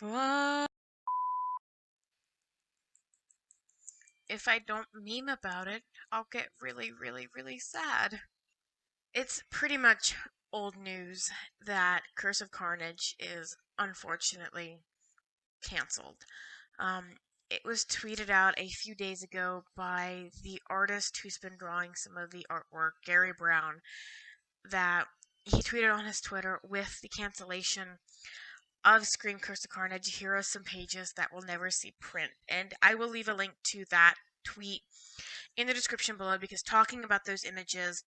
What? If I don't meme about it, I'll get really, really, really sad. It's pretty much old news that Curse of Carnage is unfortunately canceled. It was tweeted out a few days ago by the artist who's been drawing some of the artwork, Garry Brown, that he tweeted on his Twitter with the cancellation of Scream Curse of Carnage. Here are some pages that will never see print. And I will leave a link to that tweet in the description below because talking about those images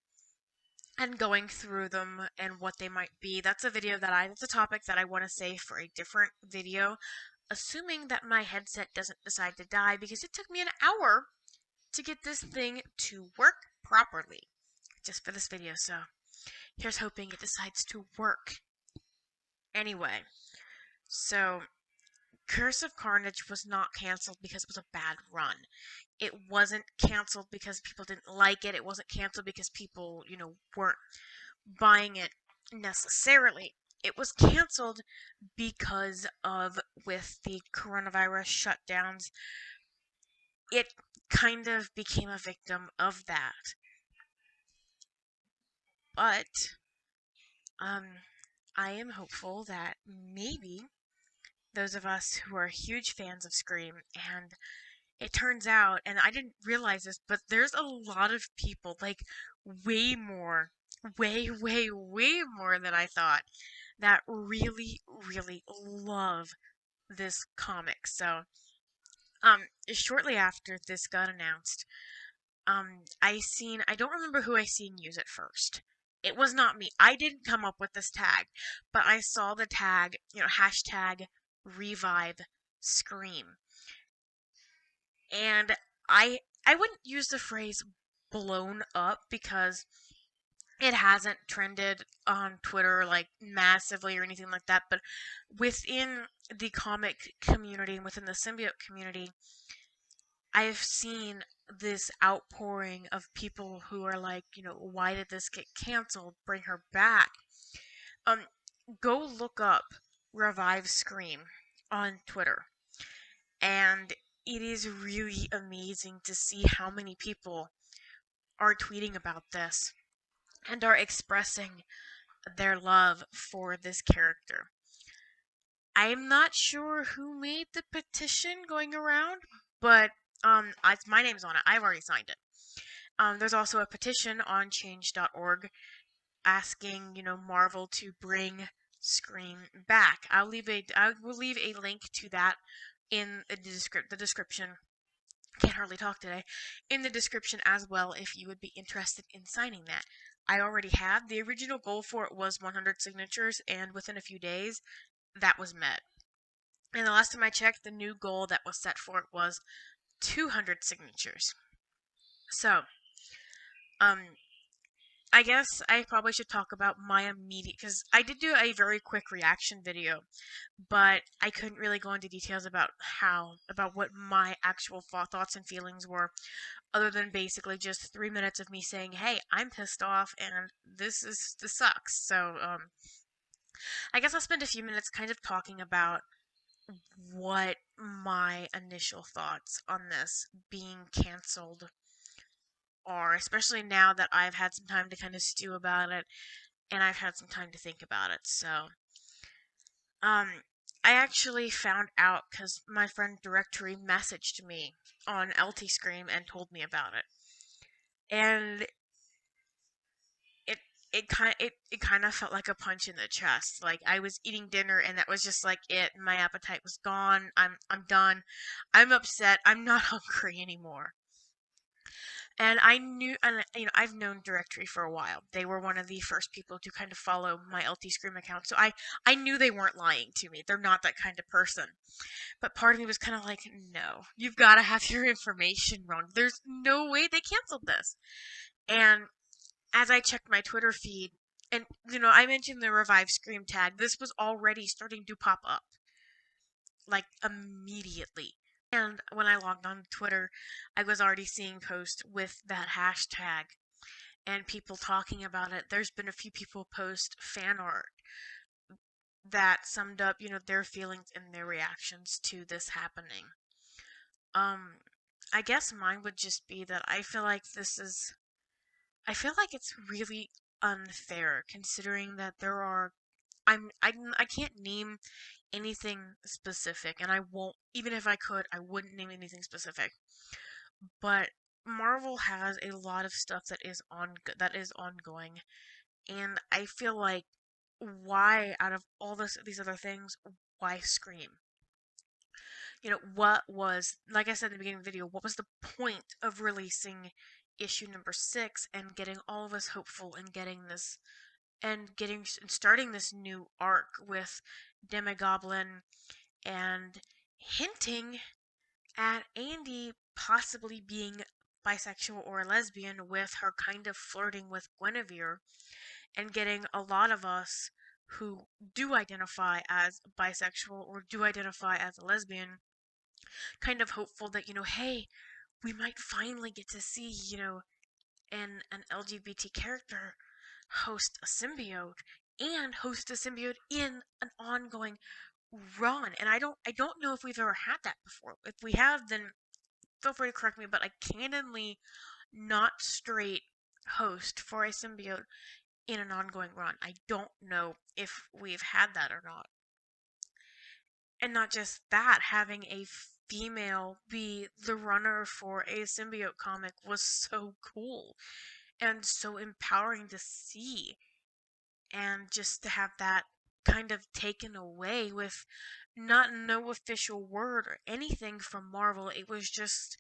and going through them and what they might be, that's a topic that I want to save for a different video, assuming that my headset doesn't decide to die because it took me an hour to get this thing to work properly just for this video. So here's hoping it decides to work. Anyway, so Curse of Carnage was not canceled because it was a bad run. It wasn't canceled because people didn't like it. It wasn't canceled because people, weren't buying it necessarily. It was canceled because of, with the coronavirus shutdowns, it kind of became a victim of that. But, I am hopeful that maybe those of us who are huge fans of Scream, and it turns out, and I didn't realize this, but there's a lot of people, like way more, way more than I thought, that really, really love this comic. So, shortly after this got announced, I don't remember who I seen use it first. It was not me. I didn't come up with this tag, but I saw the tag, hashtag revive scream. And I wouldn't use the phrase blown up because it hasn't trended on Twitter like massively or anything like that, but within the comic community and within the symbiote community, I've seen this outpouring of people who are like, why did this get canceled? Bring her back. Um, go look up Revive Scream on Twitter. And it is really amazing to see how many people are tweeting about this and are expressing their love for this character. I'm not sure who made the petition going around, but my name's on it. I've already signed it. There's also a petition on change.org asking, Marvel to bring Scream back. I will leave a link to that in the description. Can't hardly talk today. In the description as well, if you would be interested in signing that. I already have. The original goal for it was 100 signatures, and within a few days, that was met. And the last time I checked, the new goal that was set for it was 200 signatures. So, I guess I probably should talk about my immediate, because I did do a very quick reaction video, but I couldn't really go into details about what my actual thoughts and feelings were, other than basically just 3 minutes of me saying, hey, I'm pissed off and this sucks. So, I guess I'll spend a few minutes kind of talking about what my initial thoughts on this being canceled are, especially now that I've had some time to kind of stew about it and I've had some time to think about it. So, um, I actually found out because my friend Directory messaged me on LetsTalkScream and told me about it. And it kind of felt like a punch in the chest. Like I was eating dinner and that was just like it. My appetite was gone. I'm done. I'm upset. I'm not hungry anymore. And I knew, and I've known Directory for a while. They were one of the first people to kind of follow my LetsTalkScream account, so I knew they weren't lying to me. They're not that kind of person. But part of me was kind of like, no, you've got to have your information wrong. There's no way they canceled this. And as I checked my Twitter feed, and I mentioned the Revive Scream tag, this was already starting to pop up, like immediately. And when I logged on to Twitter, I was already seeing posts with that hashtag and people talking about it. There's been a few people post fan art that summed up, their feelings and their reactions to this happening. I guess mine would just be that I feel like it's really unfair considering that there are I can't name anything specific, and I won't, even if I could, I wouldn't name anything specific. But Marvel has a lot of stuff that is ongoing, and I feel like why out of all these other things, why Scream? What was, like I said in the beginning of the video, what was the point of releasing issue number 6 and getting all of us hopeful and starting this new arc with Demigoblin and hinting at Andy possibly being bisexual or a lesbian, with her kind of flirting with Guinevere, and getting a lot of us who do identify as bisexual or do identify as a lesbian kind of hopeful that, hey, we might finally get to see, an LGBT character host a symbiote and host a symbiote in an ongoing run. And I don't know if we've ever had that before. If we have, then feel free to correct me, but I canonly not straight host for a symbiote in an ongoing run. I don't know if we've had that or not. And not just that, having a female be the runner for a symbiote comic was so cool and so empowering to see. And just to have that kind of taken away with no official word or anything from Marvel, it was just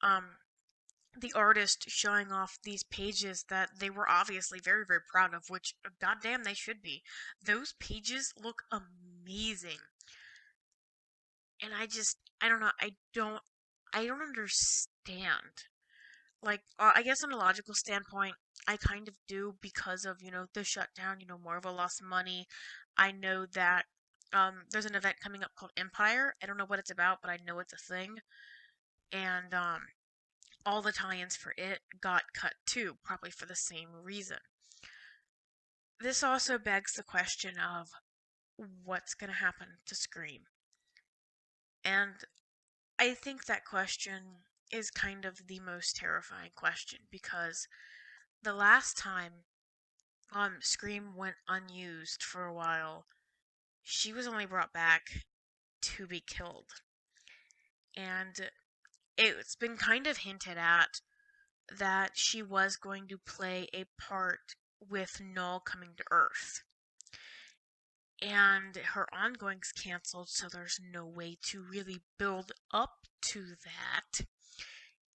um the artist showing off these pages that they were obviously very, very proud of, which goddamn they should be. Those pages look amazing. And I don't know, I don't understand. Like, I guess on a logical standpoint, I kind of do because of, the shutdown, Marvel lost money. I know that there's an event coming up called Empire. I don't know what it's about, but I know it's a thing. And all the tie-ins for it got cut too, probably for the same reason. This also begs the question of what's going to happen to Scream. And I think that question is kind of the most terrifying question, because the last time Scream went unused for a while, she was only brought back to be killed. And it's been kind of hinted at that she was going to play a part with Null coming to Earth. And her ongoing's canceled, so there's no way to really build up to that.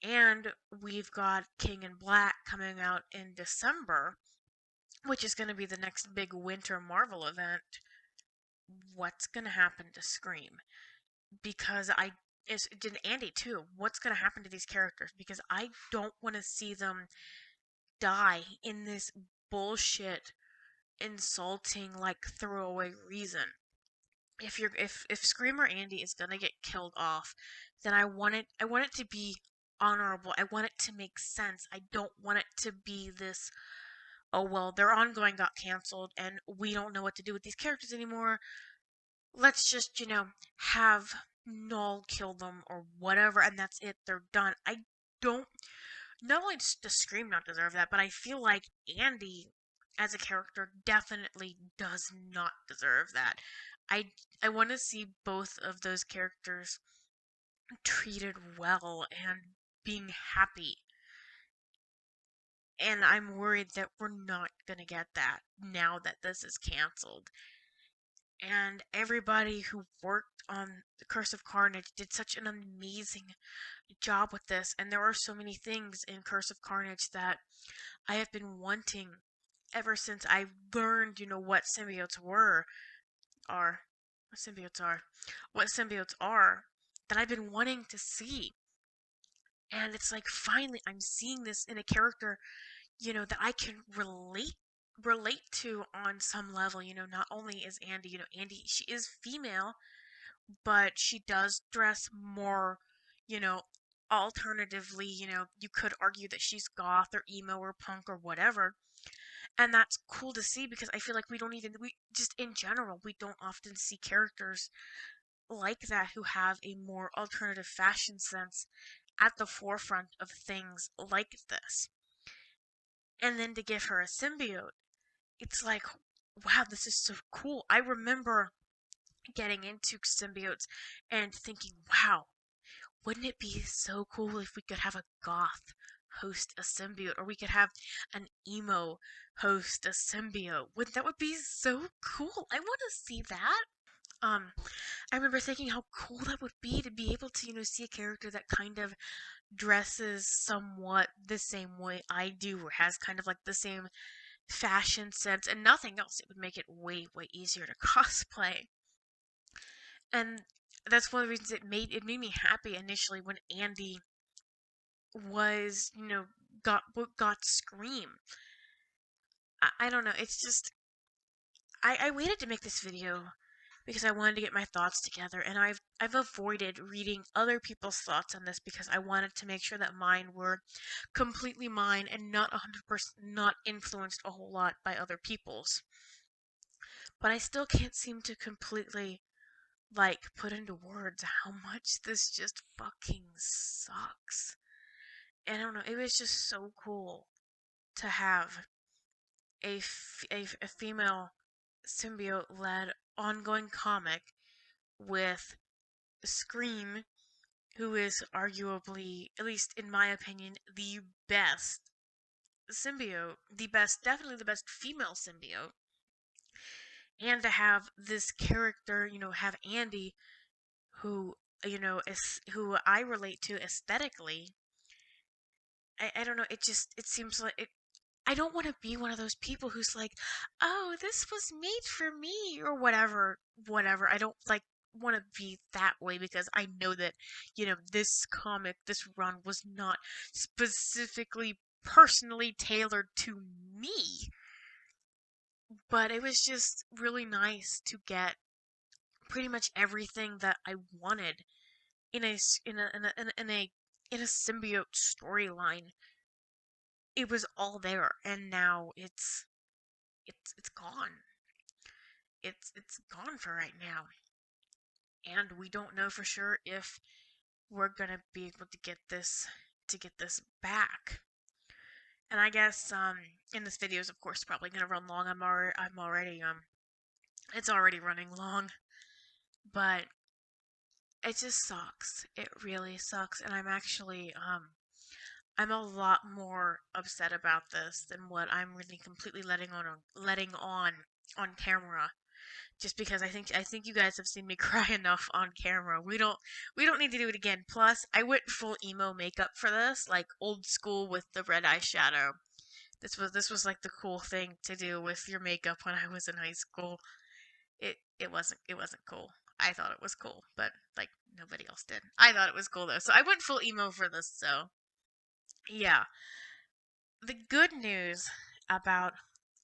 And we've got King in Black coming out in December, which is going to be the next big winter Marvel event. What's going to happen to Scream? Because did Andy too. What's going to happen to these characters? Because I don't want to see them die in this bullshit, insulting, like, throwaway reason. If Screamer Andy is gonna get killed off, then I want it to be honorable. I want it to make sense. I don't want it to be this, oh well, their ongoing got canceled and we don't know what to do with these characters anymore. Let's just, have Null kill them or whatever, and that's it. They're done. I don't. Not only does Scream not deserve that, but I feel like Andy as a character definitely does not deserve that. I I want to see both of those characters treated well and being happy. And I'm worried that we're not going to get that now that this is canceled. And everybody who worked on The Curse of Carnage did such an amazing job with this. And there are so many things in Curse of Carnage that I have been wanting ever since I learned, what symbiotes are, what symbiotes are, that I've been wanting to see. And it's like finally I'm seeing this in a character, that I can relate to on some level. Not only is Andy, Andy, she is female, but she does dress more, you know, alternatively. You could argue that she's goth or emo or punk or whatever. And that's cool to see because I feel like we just in general, we don't often see characters like that who have a more alternative fashion sense at the forefront of things like this. And then to give her a symbiote, it's like, wow, this is so cool. I remember getting into symbiotes and thinking, wow, wouldn't it be so cool if we could have a goth host a symbiote, or we could have an emo host a symbiote? That would be so cool. I want to see that. I remember thinking how cool that would be to be able to, see a character that kind of dresses somewhat the same way I do, or has kind of like the same fashion sense and nothing else. It would make it way, way easier to cosplay. And that's one of the reasons it made me happy initially when Andy was, got Scream. I don't know. It's just I waited to make this video because I wanted to get my thoughts together, and I've avoided reading other people's thoughts on this because I wanted to make sure that mine were completely mine and not 100% not influenced a whole lot by other people's. But I still can't seem to completely put into words how much this just fucking sucks. And I don't know, it was just so cool to have a female symbiote led ongoing comic with Scream, who is arguably, at least in my opinion, the best symbiote, definitely the best female symbiote, and to have this character, have Andy, who, who I relate to aesthetically. I don't know, it seems like it. I don't want to be one of those people who's like, oh, this was made for me, or whatever. I don't want to be that way because I know that, this comic, this run was not specifically personally tailored to me. But it was just really nice to get pretty much everything that I wanted in a symbiote storyline. It was all there, and now it's gone. It's gone for right now, and we don't know for sure if we're gonna be able to get this back. And I guess in this video is of course probably gonna run long. I'm already it's already running long, but it just sucks. It really sucks, and I'm a lot more upset about this than what I'm really completely letting on camera. Just because I think you guys have seen me cry enough on camera. We don't need to do it again. Plus, I went full emo makeup for this, like old school with the red eyeshadow. This was like the cool thing to do with your makeup when I was in high school. It wasn't cool. I thought it was cool, but nobody else did. I thought it was cool though, so I went full emo for this. So yeah, the good news about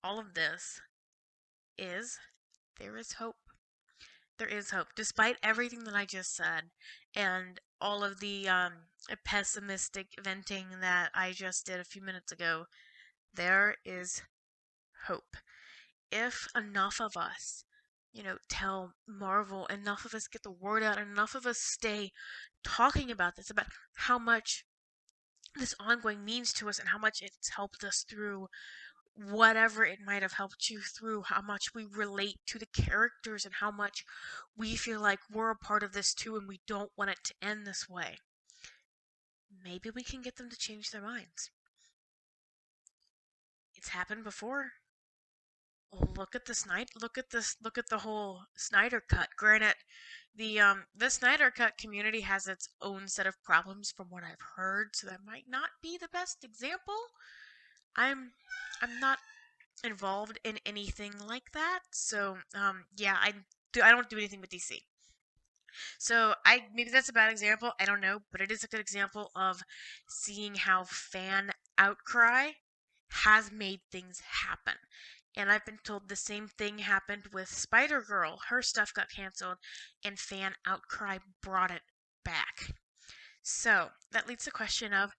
all of this is there is hope. There is hope, despite everything that I just said and all of the pessimistic venting that I just did a few minutes ago. There is hope. If enough of us, tell Marvel, enough of us get the word out, enough of us stay talking about this, about how much this ongoing means to us and how much it's helped us through whatever it might have helped you through, how much we relate to the characters and how much we feel like we're a part of this too and we don't want it to end this way. Maybe we can get them to change their minds. It's happened before. Look at look at the whole Snyder Cut. Granted, the Snyder Cut community has its own set of problems from what I've heard, so that might not be the best example. I'm I'm not involved in anything like that. So, yeah, I don't do anything with DC. So maybe that's a bad example. I don't know, but it is a good example of seeing how fan outcry has made things happen. And I've been told the same thing happened with Spider-Girl. Her stuff got canceled, and fan outcry brought it back. So that leads to the question of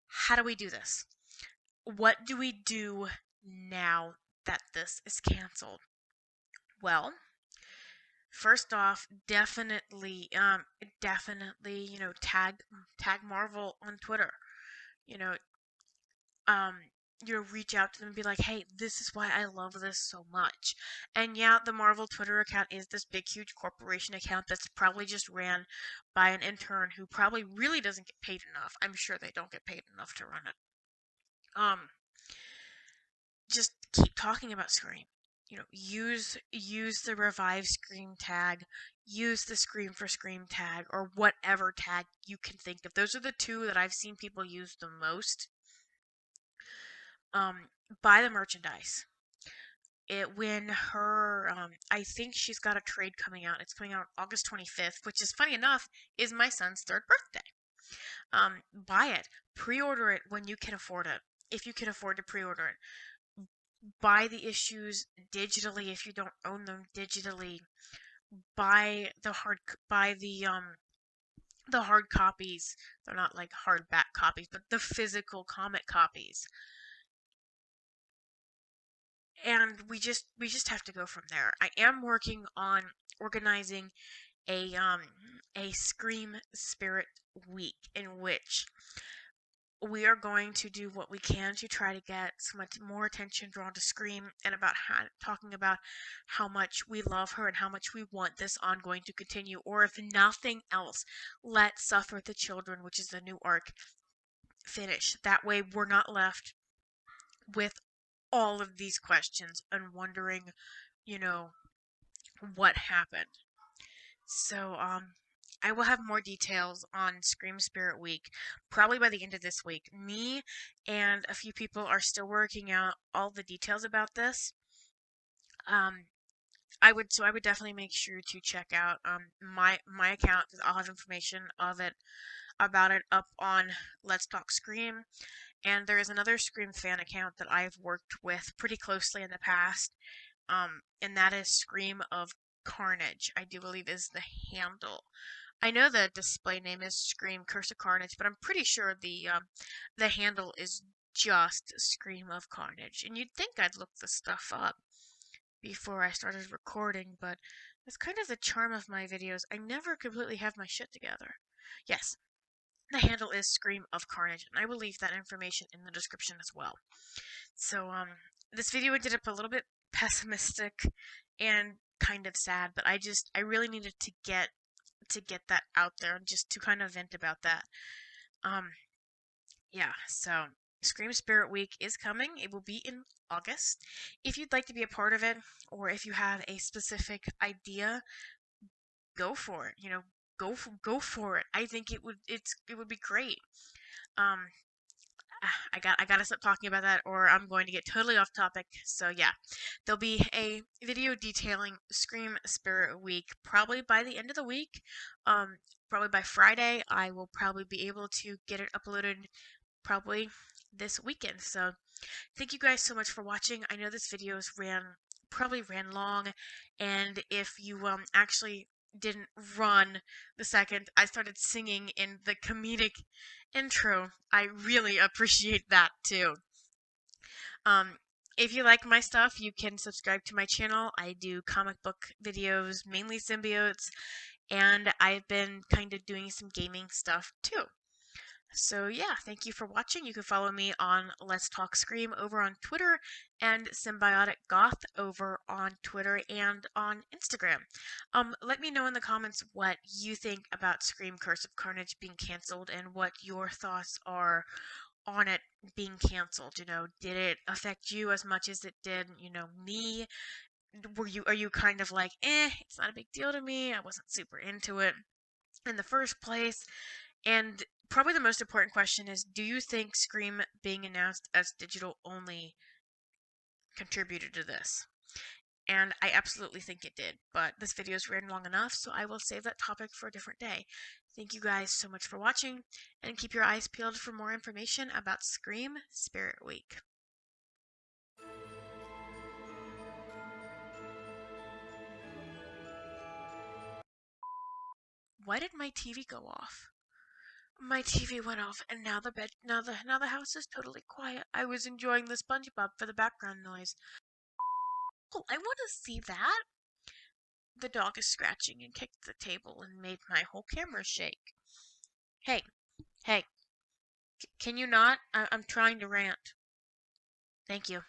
how do we do this? What do we do now that this is canceled? Well, first off, definitely, tag Marvel on Twitter. You know, um, reach out to them and be like, hey, this is why I love this so much. And yeah, the Marvel Twitter account is this big, huge corporation account that's probably just ran by an intern who probably really doesn't get paid enough. I'm sure they don't get paid enough to run it. Just keep talking about Scream. Use the revive Scream tag, use the Scream for Scream tag, or whatever tag you can think of. Those are the two that I've seen people use the most. Buy the merchandise. I think she's got a trade coming out. It's coming out August 25th, which is funny enough, is my son's 3rd birthday. Buy it. Pre-order it when you can afford it. If you can afford to pre-order it. Buy the issues digitally if you don't own them digitally. Buy the hard copies. They're not like hardback copies, but the physical comic copies. And we just have to go from there. I am working on organizing a Scream Spirit Week in which we are going to do what we can to try to get so much more attention drawn to Scream and talking about how much we love her and how much we want this ongoing to continue, or if nothing else, let Suffer the Children, which is the new arc, finish. That way we're not left with all of these questions and wondering, what happened. So, I will have more details on Scream Spirit Week probably by the end of this week. Me and a few people are still working out all the details about this. I would definitely make sure to check out my account, because I'll have information about it up on Let's Talk Scream. And there is another Scream fan account that I've worked with pretty closely in the past, and that is Scream of Carnage, I do believe is the handle. I know the display name is Scream Curse of Carnage, but I'm pretty sure the handle is just Scream of Carnage. And you'd think I'd look the stuff up before I started recording, but that's kind of the charm of my videos. I never completely have my shit together. Yes, the handle is Scream of Carnage, and I will leave that information in the description as well. So, this video ended up a little bit pessimistic and kind of sad, but I really needed to get that out there and just to kind of vent about that. Yeah, so Scream Spirit Week is coming. It will be in August. If you'd like to be a part of it, or if you have a specific idea, go for it. Go for it. I think it would be great. I gotta stop talking about that, or I'm going to get totally off topic. So yeah, there'll be a video detailing Scream Spirit Week probably by the end of the week. Probably by Friday, I will probably be able to get it uploaded probably this weekend. So thank you guys so much for watching. I know this video probably ran long, and if you actually didn't run the second I started singing in the comedic intro, I really appreciate that too. If you like my stuff, you can subscribe to my channel. I do comic book videos, mainly symbiotes, and I've been kind of doing some gaming stuff too. So yeah, thank you for watching. You can follow me on Let's Talk Scream over on Twitter and Symbiotic Goth over on Twitter and on Instagram. Let me know in the comments what you think about Scream Curse of Carnage being canceled and what your thoughts are on it being canceled. Did it affect you as much as it did, me? Are you kind of like, it's not a big deal to me. I wasn't super into it in the first place. And probably the most important question is, do you think Scream being announced as digital only contributed to this? And I absolutely think it did, but this video is ran long enough, so I will save that topic for a different day. Thank you guys so much for watching, and keep your eyes peeled for more information about Scream Spirit Week. Why did my TV go off? My TV went off, and now the house is totally quiet. I was enjoying the SpongeBob for the background noise. Oh, I want to see that. The dog is scratching and kicked the table and made my whole camera shake. Hey, hey, can you not? I'm trying to rant. Thank you.